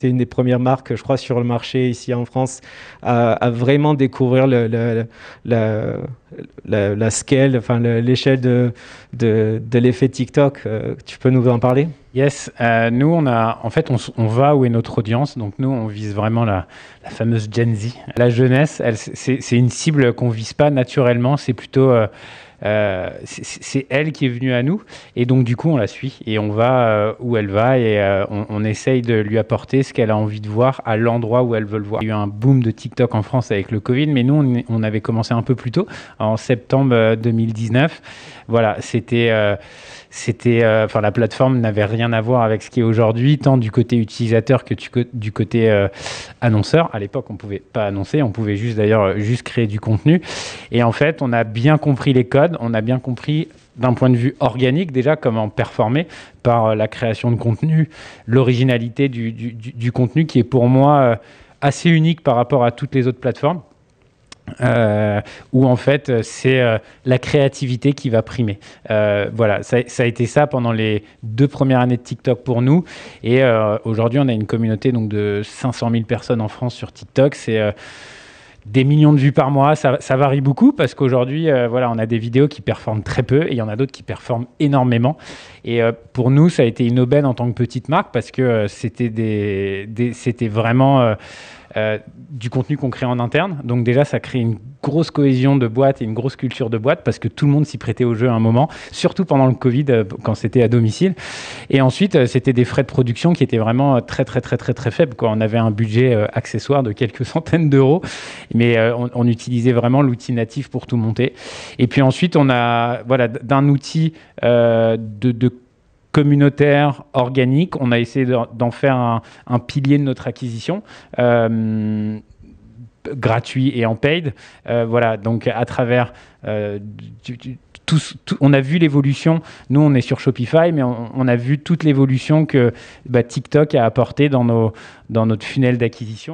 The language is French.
c'était une des premières marques, je crois, sur le marché ici en France, à vraiment découvrir la scale, enfin l'échelle de l'effet TikTok. Tu peux nous en parler? Yes, nous en fait on va où est notre audience, donc nous on vise vraiment la fameuse Gen Z. La jeunesse, c'est une cible qu'on vise pas naturellement, c'est plutôt c'est elle qui est venue à nous et donc du coup on la suit et on va où elle va et on essaye de lui apporter ce qu'elle a envie de voir à l'endroit où elle veut le voir. Il y a eu un boom de TikTok en France avec le Covid, mais nous on avait commencé un peu plus tôt, en septembre 2019. Voilà, enfin la plateforme n'avait rien à voir avec ce qui est aujourd'hui, tant du côté utilisateur que du côté annonceur. À l'époque, on pouvait pas annoncer, on pouvait juste créer du contenu. Et en fait, on a bien compris les codes, on a bien compris d'un point de vue organique déjà comment performer par la création de contenu, l'originalité du contenu qui est pour moi assez unique par rapport à toutes les autres plateformes. Où en fait c'est la créativité qui va primer. Voilà, ça a été ça pendant les 2 premières années de TikTok pour nous. Et aujourd'hui, on a une communauté donc, de 500 000 personnes en France sur TikTok. C'est des millions de vues par mois. Ça varie beaucoup parce qu'aujourd'hui, voilà, on a des vidéos qui performent très peu et il y en a d'autres qui performent énormément. Et pour nous, ça a été une aubaine en tant que petite marque parce que c'était vraiment du contenu qu'on crée en interne. Donc déjà, ça crée une grosse cohésion de boîte et une grosse culture de boîte parce que tout le monde s'y prêtait au jeu à un moment, surtout pendant le Covid, quand c'était à domicile. Et ensuite, c'était des frais de production qui étaient vraiment très, très, très, très, très faibles, quoi. On avait un budget accessoire de quelques centaines d'euros, mais on utilisait vraiment l'outil natif pour tout monter. Et puis ensuite, on a, voilà, d'un outil de communautaire, organique. On a essayé d'en faire un pilier de notre acquisition, gratuit et en paid. Voilà, donc à travers on a vu l'évolution. Nous, on est sur Shopify, mais on a vu toute l'évolution que TikTok a apporté dans notre funnel d'acquisition.